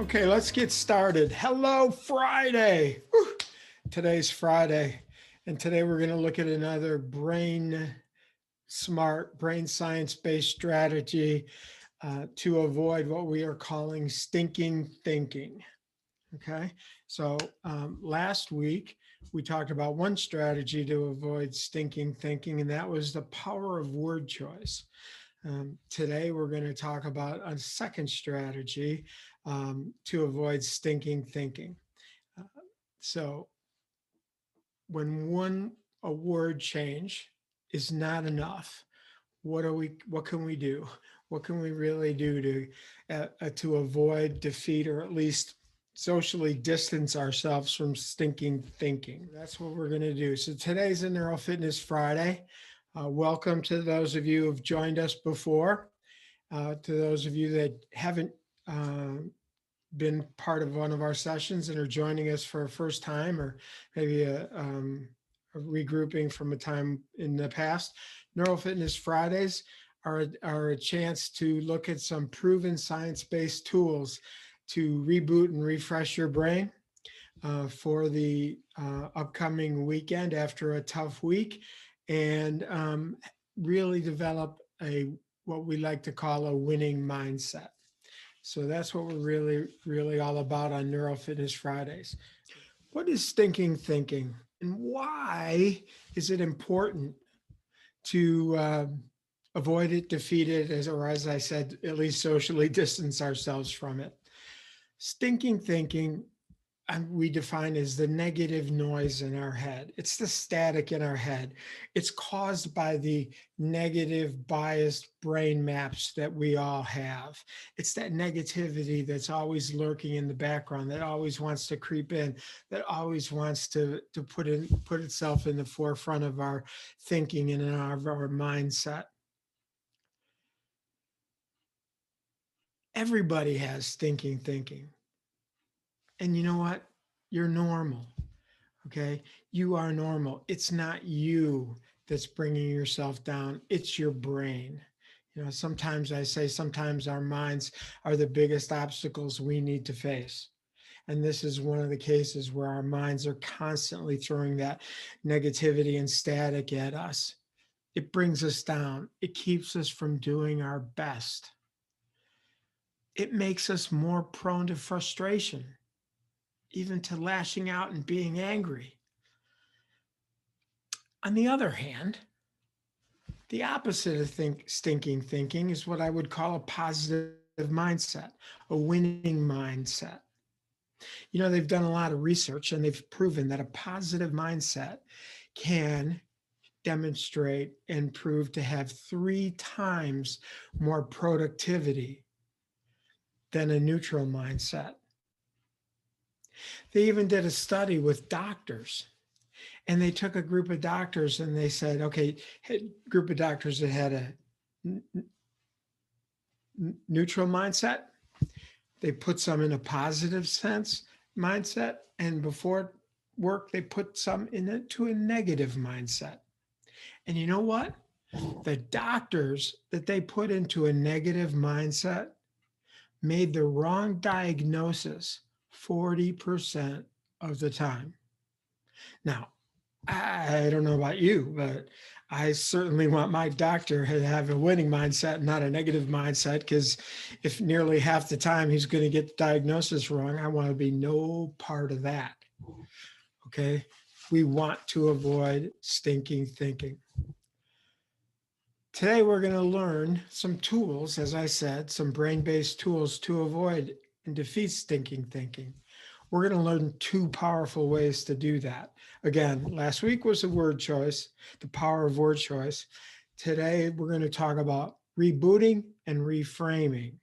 Okay, let's get started. Hello, Friday. Whew. Today's Friday, and today we're going to look at another brain smart, brain science-based strategy to avoid what we are calling stinking thinking. Okay, so last week we talked about one strategy to avoid stinking thinking, and that was the power of word choice. Today, we're going to talk about a second strategy to avoid stinking thinking. Uh, so, when a word change is not enough, what can we do? What can we really do to avoid defeat, or at least socially distance ourselves from stinking thinking? That's what we're going to do. So today's a Neuro-Fitness Friday. Welcome to those of you who've joined us before. To those of you that haven't been part of one of our sessions and are joining us for a first time, or maybe a regrouping from a time in the past, Neuro-Fitness Fridays are a chance to look at some proven science-based tools to reboot and refresh your brain for the upcoming weekend after a tough week, and really develop what we like to call a winning mindset. So that's what we're really all about on Neuro-Fitness Fridays. What is stinking thinking, and why is it important to avoid it, defeat it, or as I said, at least socially distance ourselves from it? Stinking thinking we define as the negative noise in our head. It's the static in our head. It's caused by the negative biased brain maps that we all have. It's that negativity that's always lurking in the background, that always wants to creep in, that always wants to put itself in the forefront of our thinking and in our mindset. Everybody has stinking thinking. And you know what? You're normal. Okay. You are normal. It's not you that's bringing yourself down. It's your brain. You know, sometimes I say, sometimes our minds are the biggest obstacles we need to face. And this is one of the cases where our minds are constantly throwing that negativity and static at us. It brings us down. It keeps us from doing our best. It makes us more prone to frustration, even to lashing out and being angry. On the other hand, the opposite of stinking thinking is what I would call a positive mindset, a winning mindset. You know, they've done a lot of research and they've proven that a positive mindset can demonstrate and prove to have 3 times more productivity than a neutral mindset. They even did a study with doctors, and they took a group of doctors and they said, okay, group of doctors that had a neutral mindset, they put some in a positive sense mindset, and before work, they put some into a negative mindset. And you know what? The doctors that they put into a negative mindset made the wrong diagnosis 40% of the time. Now, I don't know about you, but I certainly want my doctor to have a winning mindset, not a negative mindset, because if nearly half the time he's going to get the diagnosis wrong, I want to be no part of that. Okay? We want to avoid stinking thinking. Today, we're going to learn some tools, as I said, some brain-based tools to avoid and defeat stinking thinking. We're going to learn 2 powerful ways to do that. Again, last week was the word choice, the power of word choice. Today, we're going to talk about rebooting and reframing.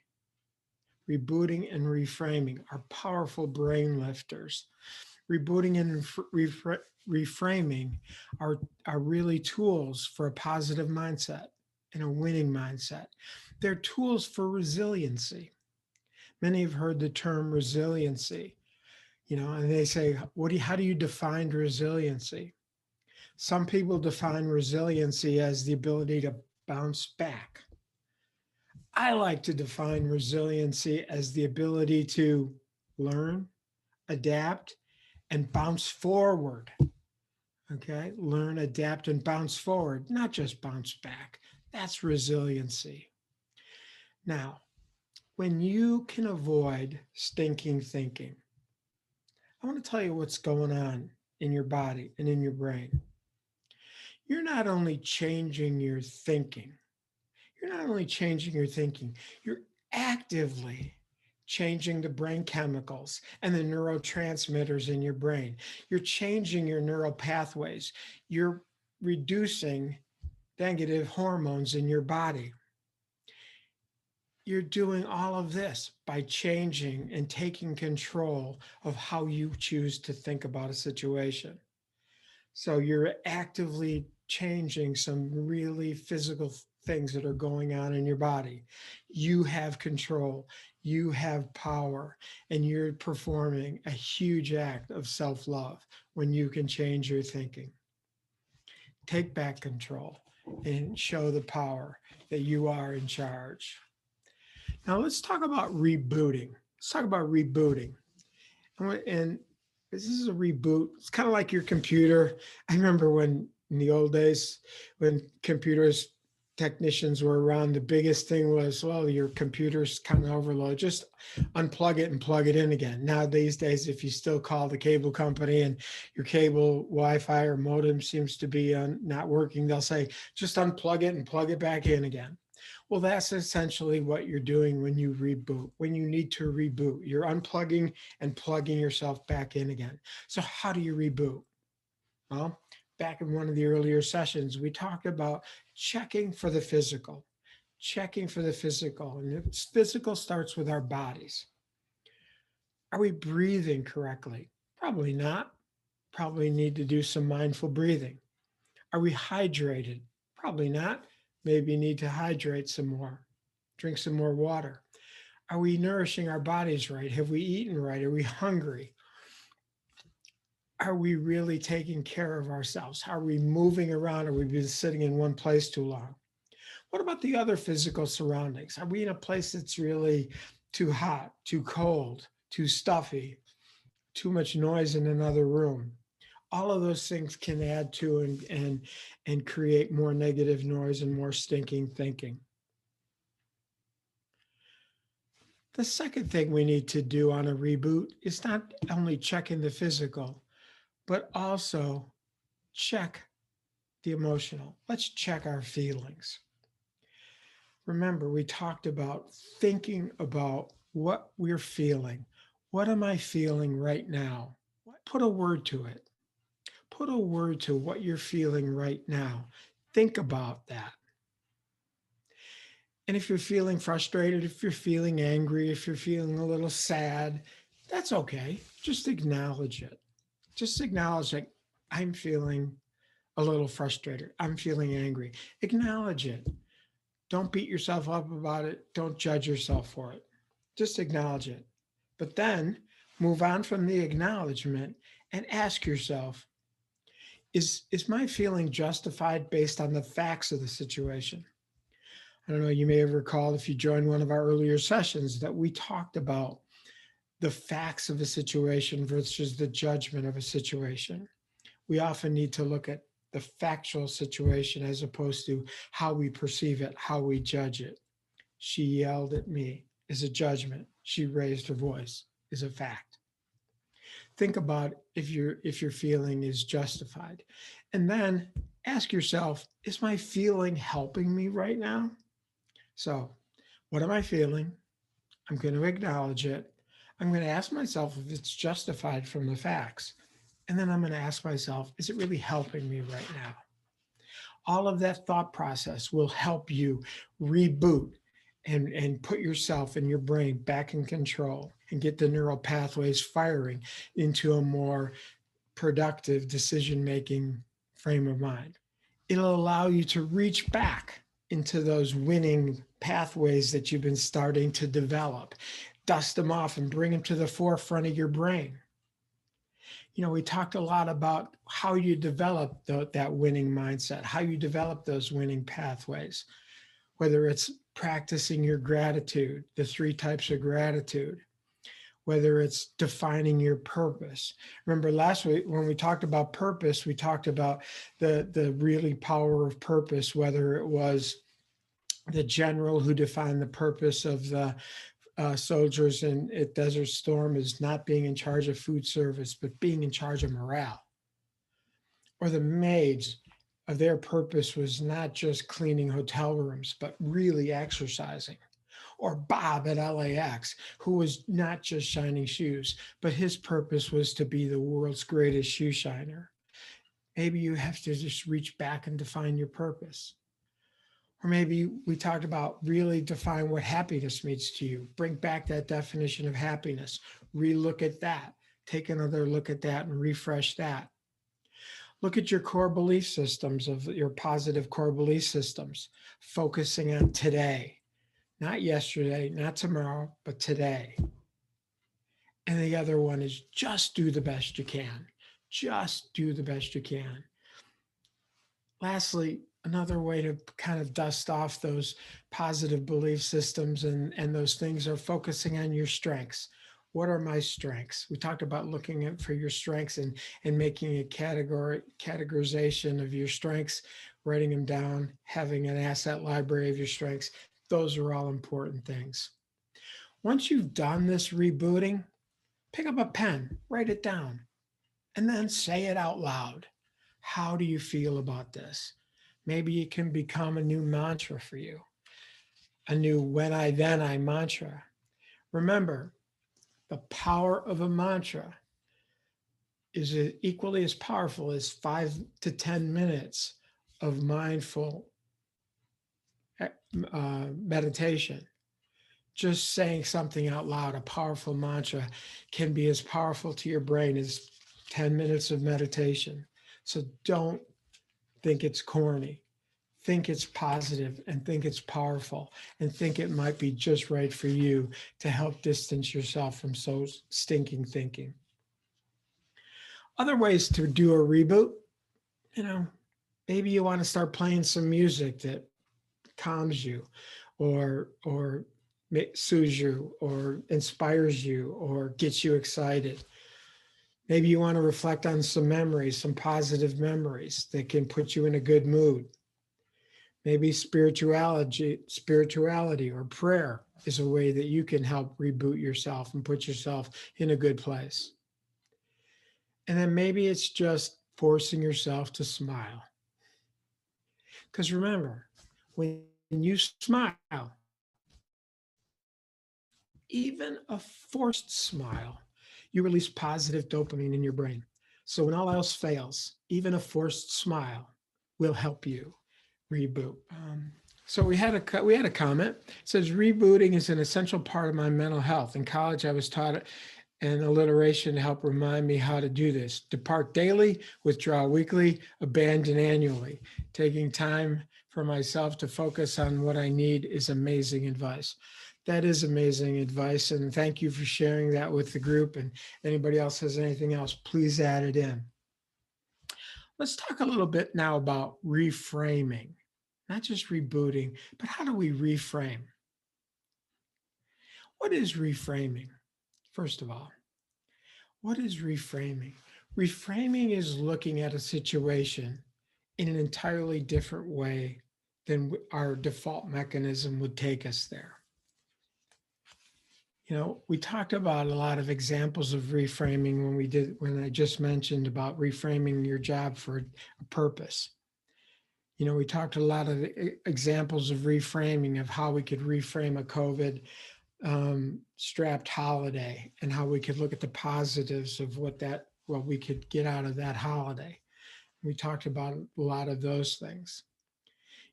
Rebooting and reframing are powerful brain lifters. Rebooting and reframing are really tools for a positive mindset and a winning mindset. They're tools for resiliency. Many have heard the term resiliency. You know, and they say, how do you define resiliency? Some people define resiliency as the ability to bounce back. I like to define resiliency as the ability to learn, adapt, and bounce forward. Okay, learn, adapt, and bounce forward, not just bounce back. That's resiliency. Now, when you can avoid stinking thinking, I want to tell you what's going on in your body and in your brain. You're not only changing your thinking, you're actively changing the brain chemicals and the neurotransmitters in your brain. You're changing your neural pathways. You're reducing negative hormones in your body. You're doing all of this by changing and taking control of how you choose to think about a situation. So you're actively changing some really physical things that are going on in your body. You have control, you have power, and you're performing a huge act of self love when you can change your thinking. Take back control and show the power that you are in charge. Now let's talk about rebooting. Let's talk about rebooting. And this is a reboot. It's kind of like your computer. I remember when in the old days, when computers technicians were around, the biggest thing was, well, your computer's kind of overloaded. Just unplug it and plug it in again. Now, these days, if you still call the cable company and your cable Wi-Fi or modem seems to be not working, they'll say, just unplug it and plug it back in again. Well, that's essentially what you're doing when you reboot, when you need to reboot. You're unplugging and plugging yourself back in again. So, how do you reboot? Well, back in one of the earlier sessions, we talked about checking for the physical, checking for the physical. And the physical starts with our bodies. Are we breathing correctly? Probably not. Probably need to do some mindful breathing. Are we hydrated? Probably not. Maybe need to hydrate some more, drink some more water. Are we nourishing our bodies right? Have we eaten right? Are we hungry? Are we really taking care of ourselves? Are we moving around? Or we been sitting in one place too long? What about the other physical surroundings? Are we in a place that's really too hot, too cold, too stuffy, too much noise in another room? All of those things can add to and create more negative noise and more stinking thinking. The second thing we need to do on a reboot is not only checking the physical, but also check the emotional. Let's check our feelings. Remember, we talked about thinking about what we're feeling. What am I feeling right now? Put a word to it. Put a word to what you're feeling right now. Think about that. And if you're feeling frustrated, if you're feeling angry, if you're feeling a little sad, that's okay. Just acknowledge it. Just acknowledge that I'm feeling a little frustrated. I'm feeling angry. Acknowledge it. Don't beat yourself up about it. Don't judge yourself for it. Just acknowledge it. But then move on from the acknowledgement and ask yourself, is my feeling justified based on the facts of the situation? I don't know, you may have recalled if you joined one of our earlier sessions that we talked about the facts of a situation versus the judgment of a situation. We often need to look at the factual situation as opposed to how we perceive it, how we judge it. She yelled at me is a judgment. She raised her voice is a fact. Think about if your feeling is justified. And then ask yourself, is my feeling helping me right now? So, what am I feeling? I'm going to acknowledge it. I'm going to ask myself if it's justified from the facts. And then I'm going to ask myself, is it really helping me right now? All of that thought process will help you reboot and put yourself and your brain back in control and get the neural pathways firing into a more productive decision-making frame of mind. It'll allow you to reach back into those winning pathways that you've been starting to develop, dust them off and bring them to the forefront of your brain. We talked a lot about how you develop that winning mindset, how you develop those winning pathways, whether it's practicing your gratitude, the 3 types of gratitude, whether it's defining your purpose. Remember last week when we talked about purpose, we talked about the really power of purpose, whether it was the general who defined the purpose of the soldiers at Desert Storm is not being in charge of food service, but being in charge of morale. Or the maids, their purpose was not just cleaning hotel rooms, but really exercising. Or Bob at LAX, who was not just shining shoes, but his purpose was to be the world's greatest shoe shiner. Maybe you have to just reach back and define your purpose. Or maybe we talked about really define what happiness means to you. Bring back that definition of happiness. Relook at that. Take another look at that and refresh that. Look at your core belief systems, of your positive core belief systems, focusing on today, not yesterday, not tomorrow, but today. And the other one is just do the best you can. Just do the best you can. Lastly, another way to kind of dust off those positive belief systems and those things are focusing on your strengths. What are my strengths? We talked about looking at for your strengths and making a categorization of your strengths, writing them down, having an asset library of your strengths. Those are all important things. Once you've done this rebooting, pick up a pen, write it down, and then say it out loud. How do you feel about this? Maybe it can become a new mantra for you, a new when I, then I mantra. Remember, the power of a mantra is equally as powerful as 5 to 10 minutes of mindful meditation. Just saying something out loud, a powerful mantra, can be as powerful to your brain as 10 minutes of meditation. So don't think it's corny. Think it's positive and think it's powerful and think it might be just right for you to help distance yourself from so stinking thinking. Other ways to do a reboot, maybe you want to start playing some music that calms you or soothes you or inspires you or gets you excited. Maybe you want to reflect on some memories, some positive memories that can put you in a good mood. Maybe spirituality or prayer is a way that you can help reboot yourself and put yourself in a good place. And then maybe it's just forcing yourself to smile. Because remember, when you smile, even a forced smile, you release positive dopamine in your brain. So when all else fails, even a forced smile will help you reboot. So we had a comment. It says rebooting is an essential part of my mental health. In college, I was taught an alliteration to help remind me how to do this. Depart daily, withdraw weekly, abandon annually. Taking time for myself to focus on what I need is amazing advice. That is amazing advice. And thank you for sharing that with the group. And anybody else has anything else, please add it in. Let's talk a little bit now about reframing, not just rebooting, but how do we reframe? What is reframing? First of all, what is reframing? Reframing is looking at a situation in an entirely different way than our default mechanism would take us there. We talked about a lot of examples of reframing when I just mentioned about reframing your job for a purpose. We talked a lot of examples of reframing of how we could reframe a COVID strapped holiday and how we could look at the positives of what we could get out of that holiday. We talked about a lot of those things.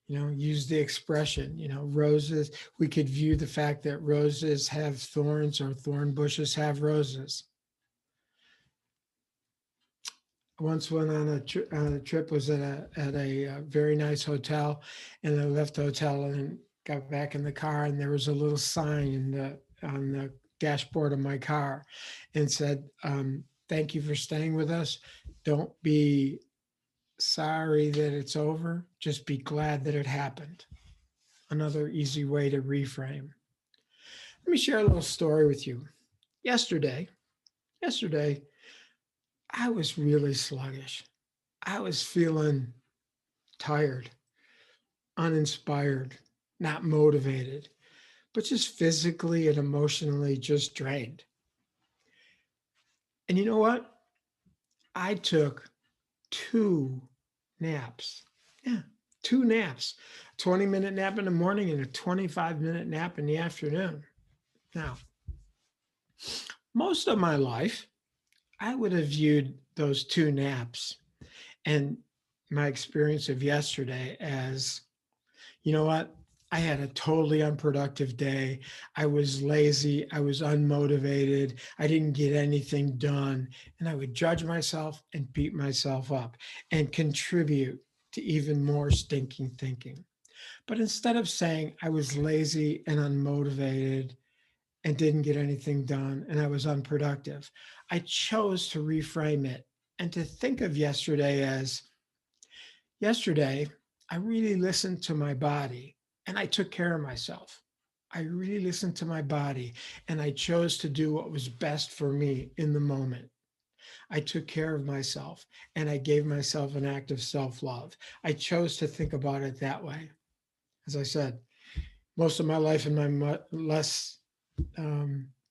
Use the expression, roses. We could view the fact that roses have thorns or thorn bushes have roses. Once went on a trip, was at a very nice hotel, and I left the hotel and got back in the car, and there was a little sign on the dashboard of my car and said, thank you for staying with us. Don't be sorry that it's over, just be glad that it happened. Another easy way to reframe. Let me share a little story with you. Yesterday, yesterday, I was really sluggish. I was feeling tired, uninspired, not motivated, but just physically and emotionally just drained. And you know what? I took 2 naps. Yeah, 2 naps. 20-minute nap in the morning and a 25-minute nap in the afternoon. Now, most of my life, I would have viewed those 2 naps and my experience of yesterday as, you know what? I had a totally unproductive day. I was lazy. I was unmotivated. I didn't get anything done. And I would judge myself and beat myself up and contribute to even more stinking thinking. But instead of saying I was lazy and unmotivated and didn't get anything done and I was unproductive, I chose to reframe it and to think of yesterday as, yesterday, I really listened to my body and I took care of myself. I really listened to my body and I chose to do what was best for me in the moment. I took care of myself and I gave myself an act of self love. I chose to think about it that way. As I said, most of my life in my less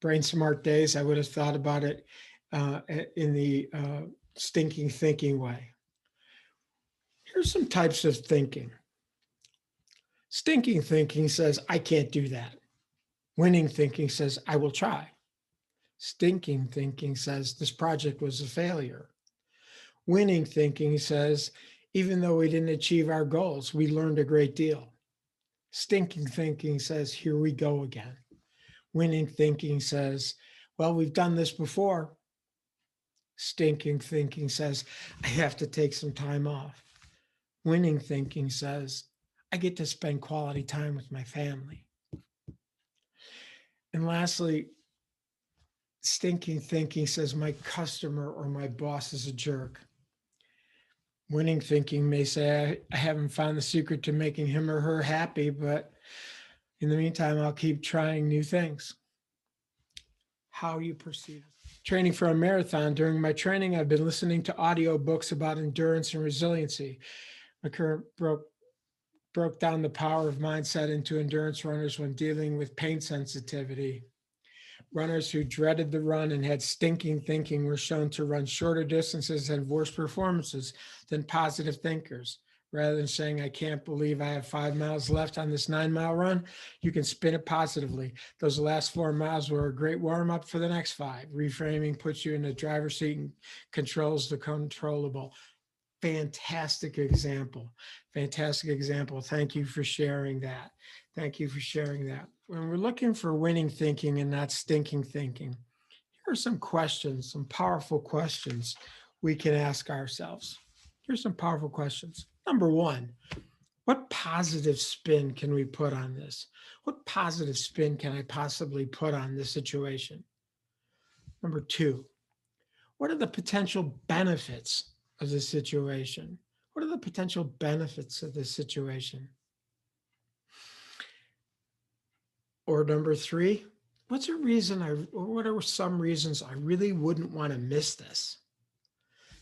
brain smart days, I would have thought about it in the stinking thinking way. Here's some types of thinking. Stinking thinking says, I can't do that. Winning thinking says, I will try. Stinking thinking says, this project was a failure. Winning thinking says, even though we didn't achieve our goals, we learned a great deal. Stinking thinking says, here we go again. Winning thinking says, well, we've done this before. Stinking thinking says, I have to take some time off. Winning thinking says, I get to spend quality time with my family. And lastly, stinking thinking says, my customer or my boss is a jerk. Winning thinking may say, I haven't found the secret to making him or her happy, but in the meantime, I'll keep trying new things. How you perceive training for a marathon. During my training, I've been listening to audio books about endurance and resiliency. My current broke down the power of mindset into endurance runners when dealing with pain sensitivity. Runners who dreaded the run and had stinking thinking were shown to run shorter distances and worse performances than positive thinkers. Rather than saying, I can't believe I have 5 miles left on this 9-mile run, you can spin it positively. Those last 4 miles were a great warm up for the next 5. Reframing puts you in the driver's seat and controls the controllable. Fantastic example. Fantastic example. Thank you for sharing that. Thank you for sharing that. When we're looking for winning thinking and not stinking thinking, here are some questions, some powerful questions we can ask ourselves. Here's some powerful questions. Number one, what positive spin can we put on this? What positive spin can I possibly put on this situation? Number two, what are the potential benefits of this situation? What are the potential benefits of this situation? Or number three, what's a reason or what are some reasons I really wouldn't want to miss this?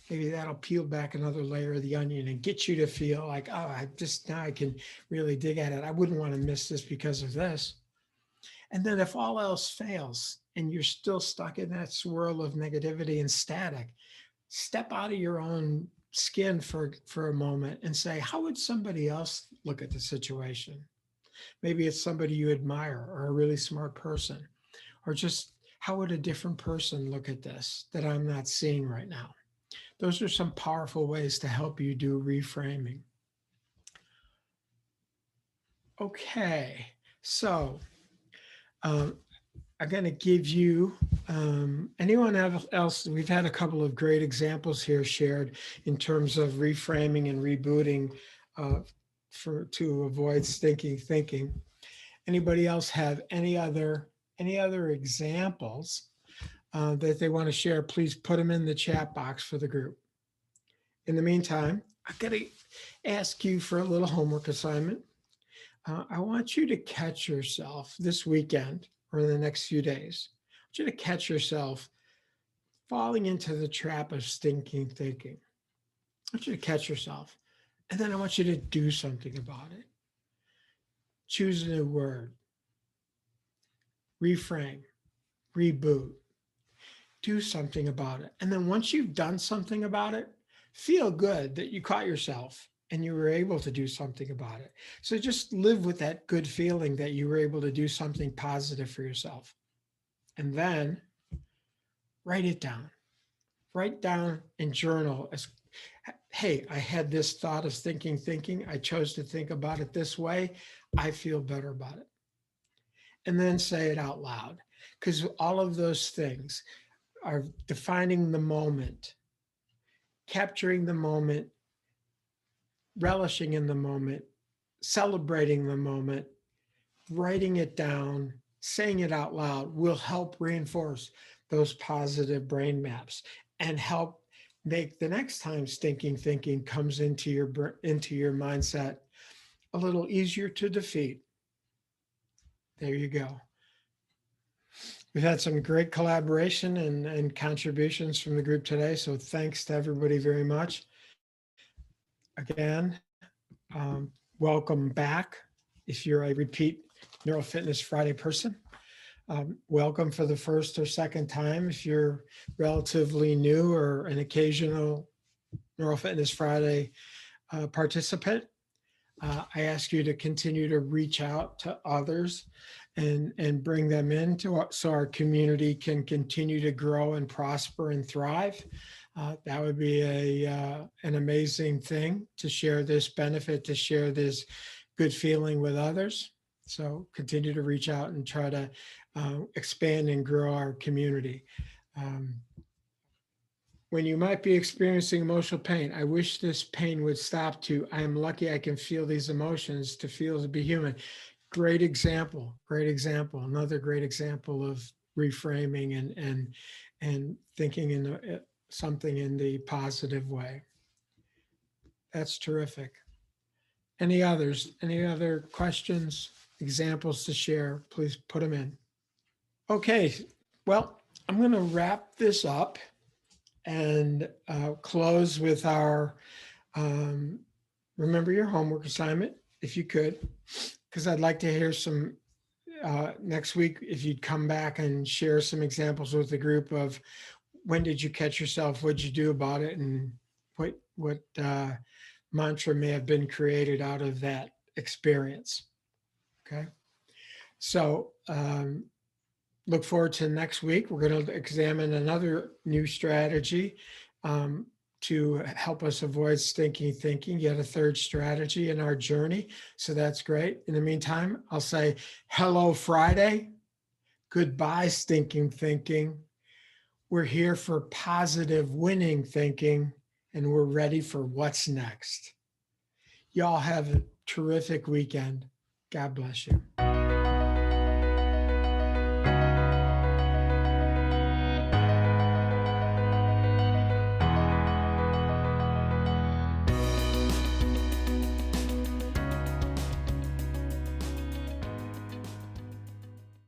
Maybe that'll peel back another layer of the onion and get you to feel like, oh, now I can really dig at it. I wouldn't want to miss this because of this. And then if all else fails and you're still stuck in that swirl of negativity and static, step out of your own skin for a moment and say, how would somebody else look at the situation? Maybe it's somebody you admire or a really smart person, or just how would a different person look at this that I'm not seeing right now? Those are some powerful ways to help you do reframing. Okay, so I'm going to give you, anyone else, we've had a couple of great examples here shared in terms of reframing and rebooting to avoid stinking thinking. Anybody else have any other examples that they want to share? Please put them in the chat box for the group. In the meantime, I'm going to ask you for a little homework assignment. I want you to catch yourself this weekend or in the next few days you to catch yourself falling into the trap of stinking thinking. I want you to catch yourself. And then I want you to do something about it. Choose a new word. Reframe. Reboot. Do something about it. And then once you've done something about it, feel good that you caught yourself and you were able to do something about it. So just live with that good feeling that you were able to do something positive for yourself. And then write it down. Write down and journal as, hey, I had this thought of thinking. I chose to think about it this way. I feel better about it. And then say it out loud, because all of those things are defining the moment, capturing the moment, relishing in the moment, celebrating the moment, writing it down, saying it out loud will help reinforce those positive brain maps and help make the next time stinking thinking comes into your mindset a little easier to defeat. There you go. We've had some great collaboration and contributions from the group today, so thanks to everybody very much. Again, welcome back. If you're a repeat Neuro-Fitness Friday person, welcome for the first or second time. If you're relatively new or an occasional Neuro-Fitness Friday participant, I ask you to continue to reach out to others and bring them in so our community can continue to grow and prosper and thrive. That would be an amazing thing to share this benefit, to share this good feeling with others. So continue to reach out and try to expand and grow our community. When you might be experiencing emotional pain, I wish this pain would stop to, I am lucky I can feel these emotions, to feel, to be human. Great example, another great example of reframing and thinking in something in the positive way. That's terrific. Any others? Any other questions, examples to share? Please put them in. Okay, well, I'm going to wrap this up and close with our remember your homework assignment, if you could, because I'd like to hear some next week, if you'd come back and share some examples with the group of when did you catch yourself, what'd you do about it, and what mantra may have been created out of that experience. Okay, so look forward to next week. We're going to examine another new strategy to help us avoid stinking thinking, yet a third strategy in our journey. So that's great. In the meantime, I'll say hello Friday, goodbye stinking thinking. We're here for positive winning thinking, and we're ready for what's next. Y'all have a terrific weekend. God bless you.